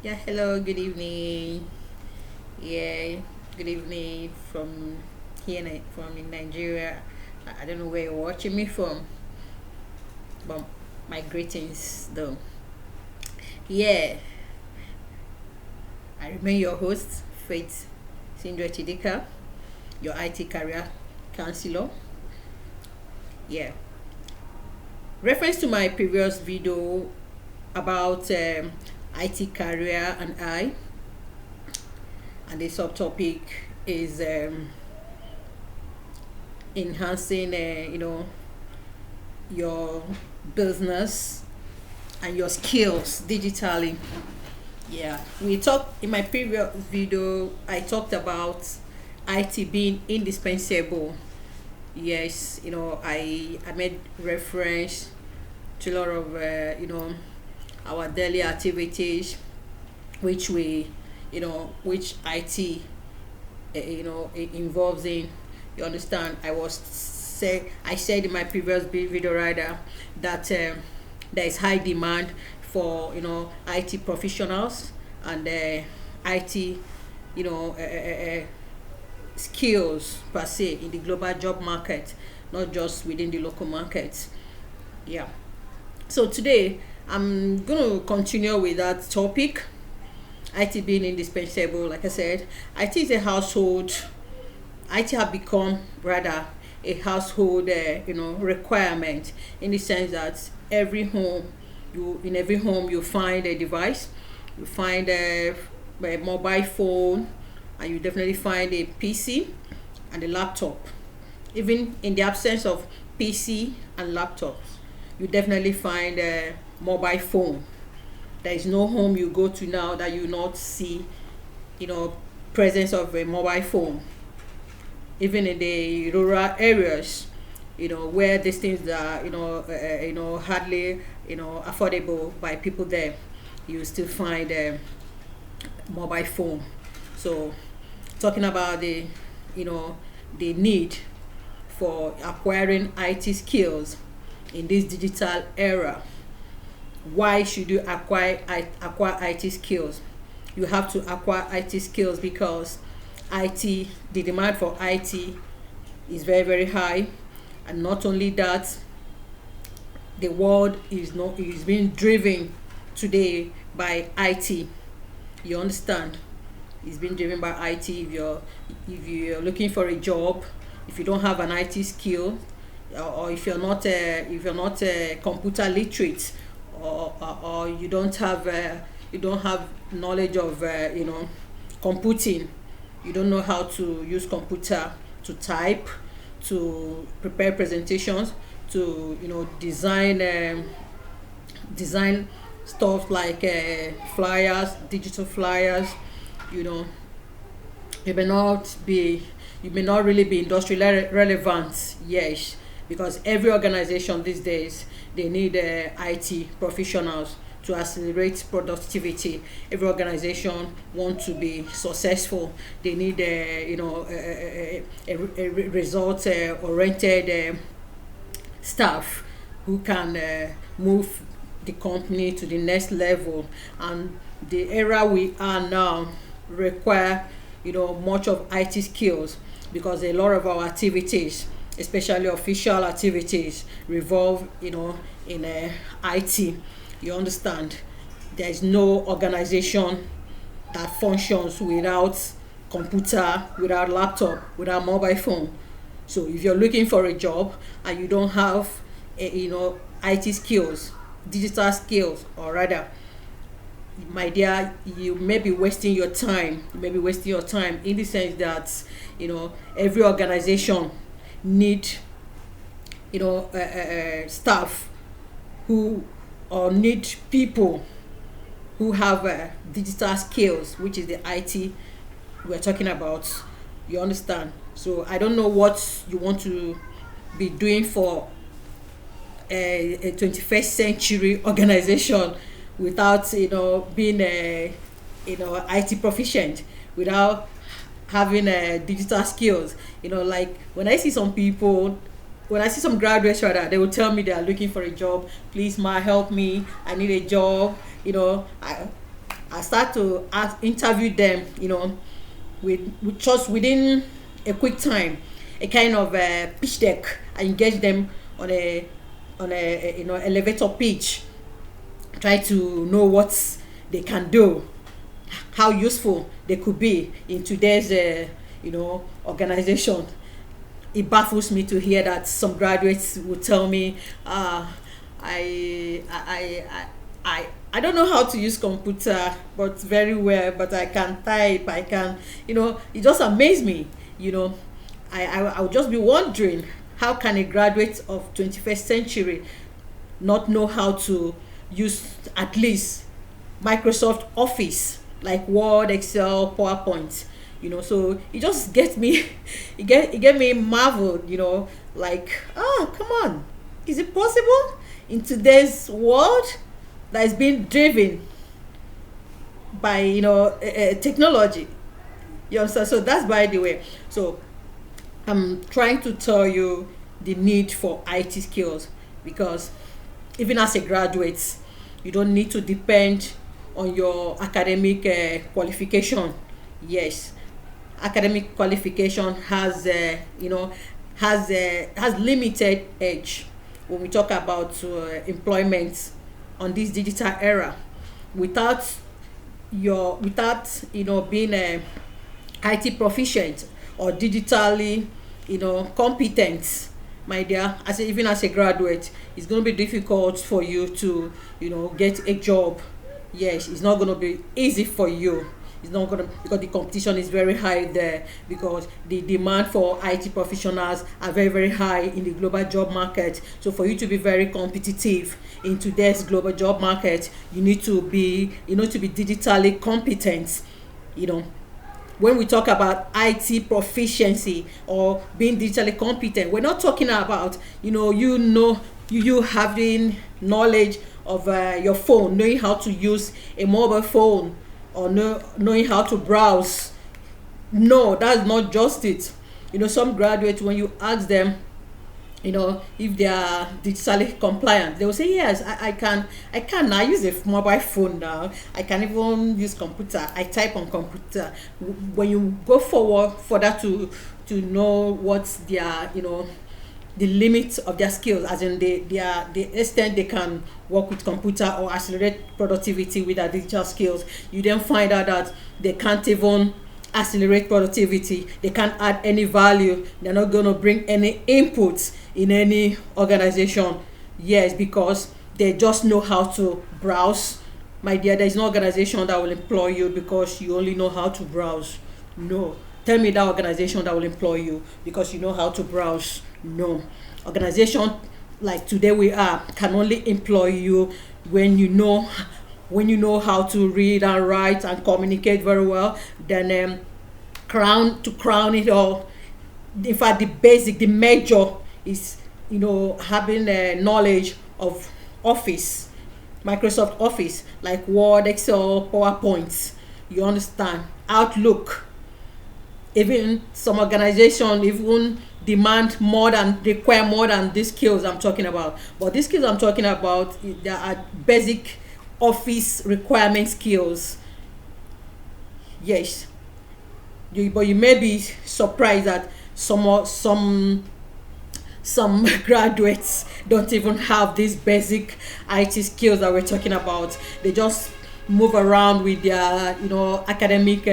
Yeah, hello, good evening. Yeah, good evening from from in Nigeria. I don't know where you're watching me from, but my greetings though. Yeah, I remain your host, Faith Sindret Idika, your IT career counselor. Yeah, reference to my previous video about IT career and the subtopic is enhancing, your business and your skills digitally. Yeah, we talked in my previous video. I talked about IT being indispensable. Yes, I made reference to a lot of our daily activities, which which IT involves in. You understand? I said in my previous video rather that there is high demand for IT professionals and IT you know uh, uh, uh, skills per se in the global job market, not just within the local market. Yeah. So today I'm going to continue with that topic. IT being indispensable, like I said, IT is a household. IT have become rather a household, requirement in the sense that every home you find a device, you find a mobile phone, and you definitely find a PC and a laptop. Even in the absence of PC and laptops, you definitely find a mobile phone. There is no home you go to now that you not see, you know, presence of a mobile phone. Even in the rural areas, where these things are, hardly, affordable by people there, you still find a mobile phone. So, talking about you know, the need for acquiring IT skills in this digital era. Why should you acquire IT skills? You have to acquire IT skills because the demand for IT is very very high, and not only that, the world is being driven today by IT. You understand? It's being driven by IT. If you're looking for a job, if you don't have an IT skill, or if you're not computer literate, or you don't have knowledge of computing, you don't know how to use computer to type, to prepare presentations, to design stuff like flyers, digital flyers. you know you may not be you may not really be industrially relevant. Yes, because every organization these days, they need IT professionals to accelerate productivity. Every organization want to be successful. They need a result oriented staff who can move the company to the next level. And the era we are now require much of IT skills, because a lot of our activities, especially official activities, revolve in IT. You understand? There is no organization that functions without computer, without laptop, without mobile phone. So if you're looking for a job and you don't have IT skills, digital skills, or rather, my dear, you may be wasting your time. You may be wasting your time in the sense that every organization need staff who or need people who have digital skills, which is the IT we're talking about. You understand? So I don't know what you want to be doing for a 21st century organization without being a IT proficient, without having digital skills. Like when I see some graduates rather, they will tell me they are looking for a job. Please, ma, help me. I need a job. I start to interview them, with just within a quick time, a kind of pitch deck. I engage them on a elevator pitch, try to know what they can do, how useful they could be in today's organization. It baffles me to hear that some graduates will tell me, I don't know how to use computer but very well, but I can type, I can, it just amazed me. I would just be wondering, how can a graduate of 21st century not know how to use at least Microsoft Office, like Word, Excel, PowerPoint? So it just gets me, it get me marveled, like, come on, is it possible in today's world that is being driven by technology? You understand? So that's by the way. So I'm trying to tell you the need for IT skills, because even as a graduate, you don't need to depend on your academic qualification. Yes, academic qualification has has limited edge when we talk about employment on this digital era. Without being a IT proficient or digitally competent, my dear, even as a graduate, it's going to be difficult for you to get a job. Yes, it's not going to be easy for you. It's not going to, because the competition is very high there, because the demand for IT professionals are very, very high in the global job market. So for you to be very competitive in today's global job market, you need to be digitally competent. When we talk about IT proficiency or being digitally competent, we're not talking about you having knowledge of your phone, knowing how to use a mobile phone, or knowing how to browse. No, that's not just it. Some graduates, when you ask them, if they are digitally compliant, they will say, yes, I can now use a mobile phone now. I can even use computer. I type on computer. When you go forward further to know what's their, the limits of their skills, as in the extent they can work with computer or accelerate productivity with their digital skills, you then find out that they can't even accelerate productivity. They can't add any value. They're not going to bring any inputs in any organization. Yes, because they just know how to browse. My dear, there's no organization that will employ you because you only know how to browse. No. Tell me that organization that will employ you because you know how to browse. No. Organization like today we are can only employ you when you know how to read and write and communicate very well. Then crown it all, in fact, the major is having a knowledge of Office, Microsoft Office, like Word, Excel, PowerPoint. You understand? Outlook. Even some organization even require more than these skills I'm talking about. But these skills I'm talking about, there are basic Office requirement skills. Yes. But you may be surprised that some graduates don't even have these basic IT skills that we're talking about. They just move around with their academic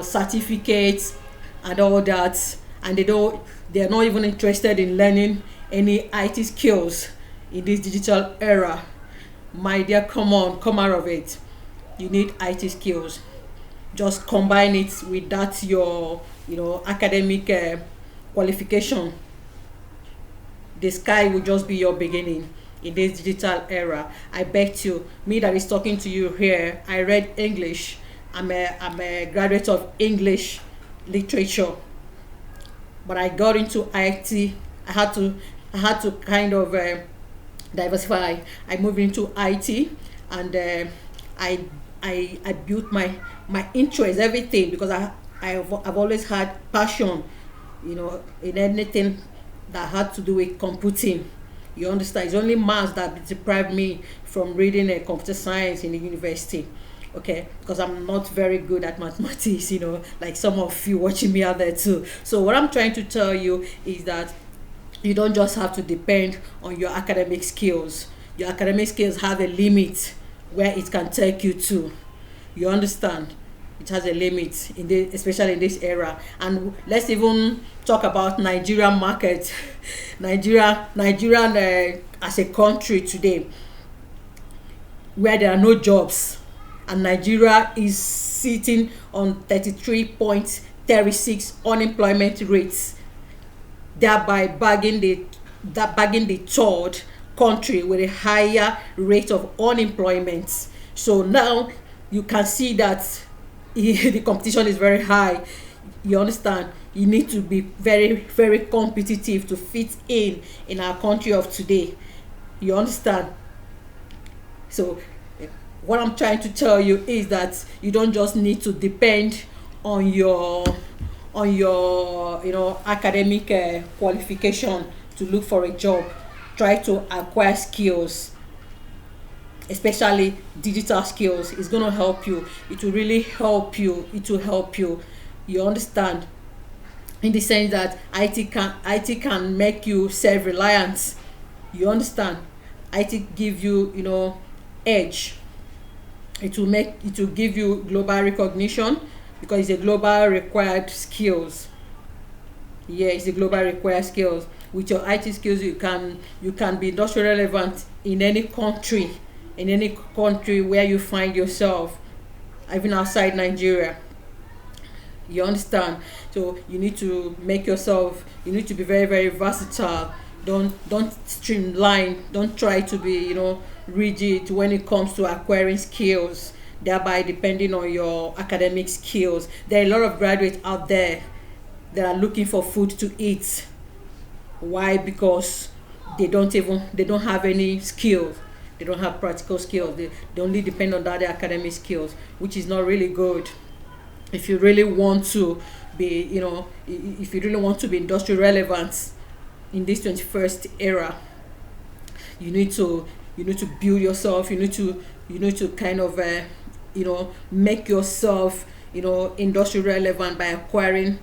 certificates and all that, and they're not even interested in learning any IT skills in this digital era. My dear, come out of it. You need IT skills. Just combine it with that your academic qualification. The sky will just be your beginning in this digital era. I bet you, me that is talking to you here, I read English. I'm a graduate of English literature, but I got into IT. I had to kind of diversify. I moved into IT, and I built my interest, everything, because I've always had passion, in anything that had to do with computing. You understand? It's only maths that deprived me from reading computer science in the university. okay, because I'm not very good at mathematics, like some of you watching me out there too. So what I'm trying to tell you is that you don't just have to depend on your academic skills. Your academic skills have a limit where it can take you to. You understand? It has a limit especially in this era. And let's even talk about Nigerian market. Nigerian as a country today, where there are no jobs, and Nigeria is sitting on 33.36 unemployment rates, thereby bagging the third country with a higher rate of unemployment. So now you can see that the competition is very high. You understand? You need to be very, very competitive to fit in our country of today. You understand? So what I'm trying to tell you is that you don't just need to depend on your academic qualification to look for a job. Try to acquire skills, especially digital skills. It's going to help you. It will really help you. It will help you. You understand? In the sense that IT can make you self-reliant. You understand? IT give you, edge. It will give you global recognition, because it's a global required skills. Yeah, it's a global required skills. With your IT skills, you can be industry relevant in any country where you find yourself, even outside Nigeria. You understand? So you need to make yourself, you need to be very, very versatile. Don't streamline. Don't try to be, rigid when it comes to acquiring skills, thereby depending on your academic skills. There are a lot of graduates out there that are looking for food to eat. Why? Because they don't have any skills. They don't have practical skills. They only depend on their academic skills, which is not really good. If you really want to be, if you really want to be industry relevant in this 21st era, you need to build yourself. You need to kind of make yourself industry relevant by acquiring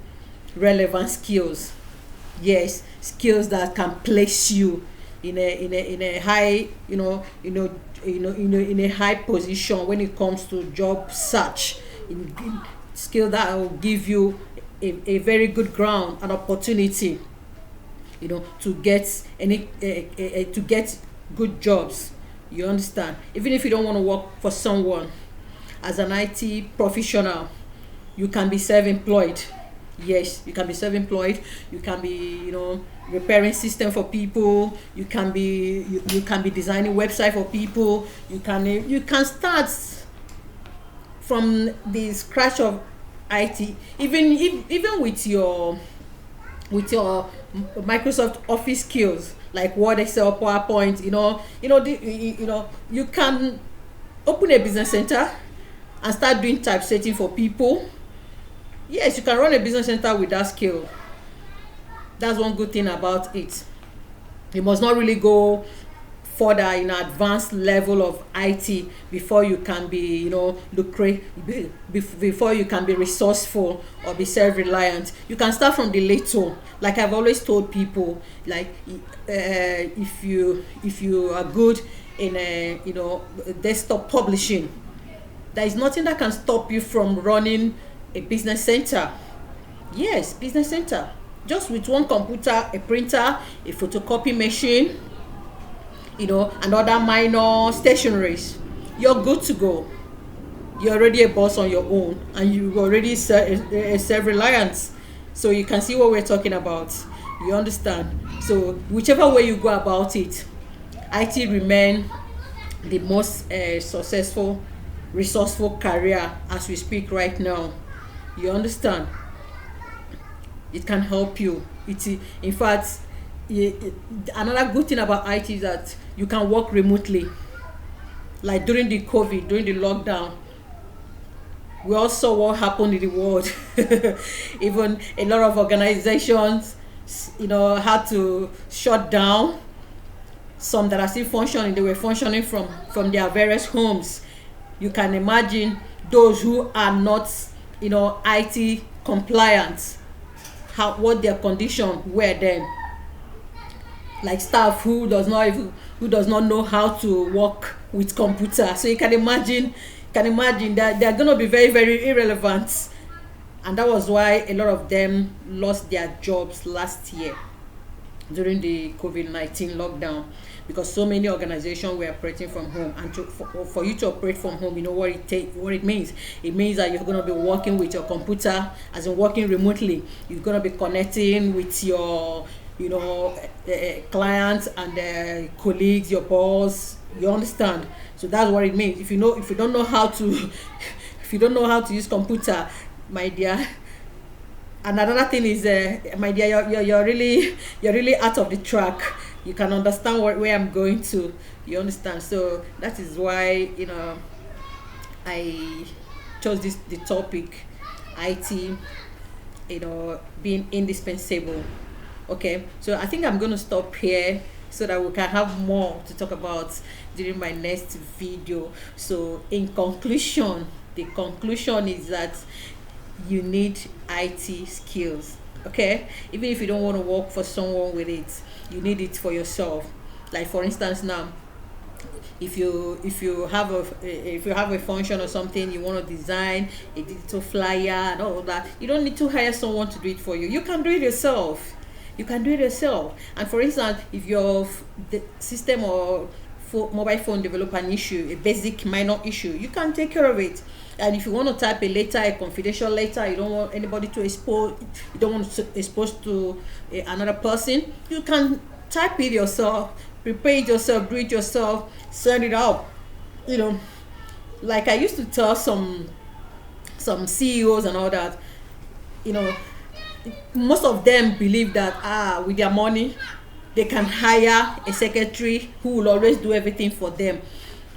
relevant skills. Yes, skills that can place you in a high in a high position when it comes to job search. Skill that will give you a very good ground, an opportunity, to get to get good jobs. You understand? Even if you don't want to work for someone, as an IT professional, you can be self-employed. Yes, you can be self-employed. You can be, repairing system for people. You can be designing website for people. You can start from the scratch of IT. Even with your Microsoft Office skills, like Word, Excel, PowerPoint, you can open a business center and start doing typesetting for people. Yes, you can run a business center with that skill. That's one good thing about it. You must not really go further in advanced level of IT before you can be, before you can be resourceful or be self-reliant. You can start from the little. Like I've always told people, like if you are good in desktop publishing, there is nothing that can stop you from running a business center. Yes, business center. Just with one computer, a printer, a photocopy machine, and other minor stationaries, you're good to go. You're already a boss on your own, and you already self-reliant. So you can see what we're talking about. You understand? So whichever way you go about it, IT remain the most successful, resourceful career as we speak right now. You understand? It can help you. In fact, another good thing about IT is that you can work remotely. Like during the COVID, during the lockdown, we all saw what happened in the world. Even a lot of organizations, had to shut down. Some that are still functioning, they were functioning from their various homes. you can imagine those who are not, IT compliant, what their condition were then. Like staff who does not know how to work with computer. So you can imagine that they're going to be very, very irrelevant. And that was why a lot of them lost their jobs last year during the COVID-19 lockdown, because so many organizations were operating from home. And for you to operate from home, you know what it means. It means that you're going to be working with your computer, as in working remotely. You're going to be connecting with your clients and colleagues, your boss. You understand? So that's what it means. If you don't know how to use computer, my dear. And another thing is, my dear, you're really out of the track. You can understand where I'm going to. You understand? So that is why I chose the topic, IT, being indispensable. Okay, so I think I'm going to stop here so that we can have more to talk about during my next video. So in conclusion, the conclusion is that you need IT skills. Okay, even if you don't want to work for someone with it, you need it for yourself. Like for instance, now if you have a function or something, you want to design a digital flyer and all that, you don't need to hire someone to do it for you. You can do it yourself. And for instance, if your the system or mobile phone develop an issue, a basic minor issue, you can take care of it. And if you want to type a letter, a confidential letter, you don't want anybody to expose, you don't want to expose to another person, you can type it yourself, prepare it yourself, do it yourself, send it out. Like I used to tell some CEOs and all that, most of them believe that with their money they can hire a secretary who will always do everything for them.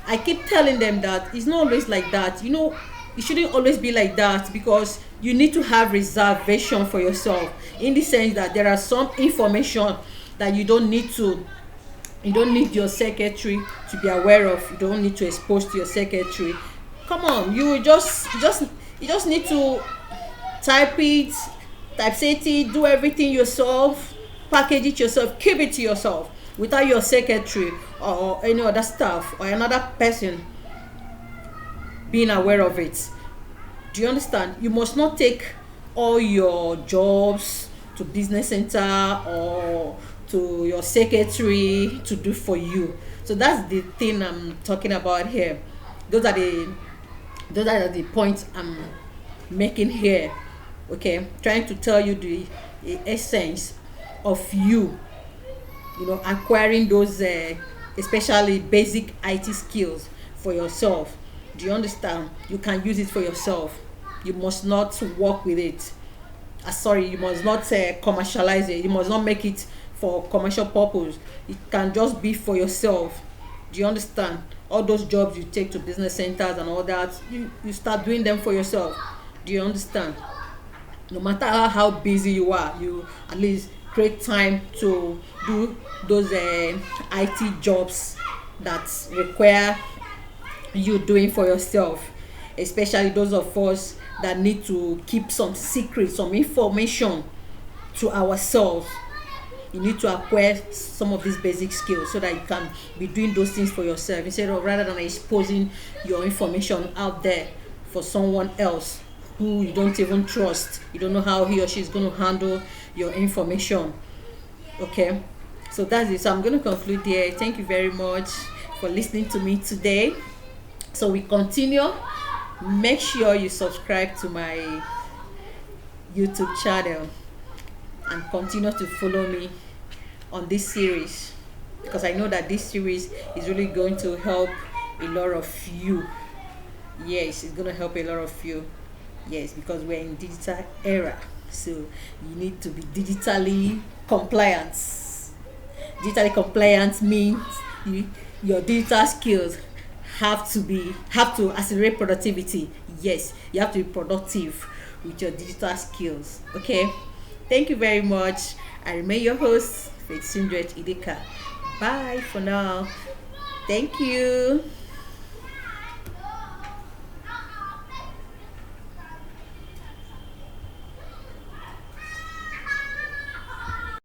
I keep telling them that it's not always like that. It shouldn't always be like that, because you need to have reservation for yourself, in the sense that there are some information that you don't need your secretary to be aware of. You don't need to expose to your secretary. Come on, you just need to typeset it, do everything yourself, package it yourself, keep it to yourself, without your secretary or any other staff or another person being aware of it. Do you understand? You must not take all your jobs to business center or to your secretary to do for you. So that's the thing I'm talking about here. Those are the points I'm making here. Okay, trying to tell you the essence of you acquiring those especially basic IT skills for yourself. Do you understand? You can use it for yourself. You must not work with it. You must not commercialize it. You must not make it for commercial purpose. It can just be for yourself. Do you understand? All those jobs you take to business centers and all that, you start doing them for yourself. Do you understand? No matter how busy you are, you at least create time to do those IT jobs that require you doing for yourself, especially those of us that need to keep some secrets, some information to ourselves. You need to acquire some of these basic skills so that you can be doing those things for yourself, rather than exposing your information out there for someone else who you don't even trust. You don't know how he or she is going to handle your information. Okay, so that's it. So I'm going to conclude here. Thank you very much for listening to me today. So we continue. Make sure you subscribe to my YouTube channel and continue to follow me on this series, because I know that this series is really going to help a lot of you. Yes, it's going to help a lot of you. Yes, because we're in digital era, so you need to be digitally compliant. Digitally compliant means your digital skills have to accelerate productivity. Yes, you have to be productive with your digital skills. Okay, thank you very much. I remain your host, Faith Sindret Idika. Bye for now. Thank you.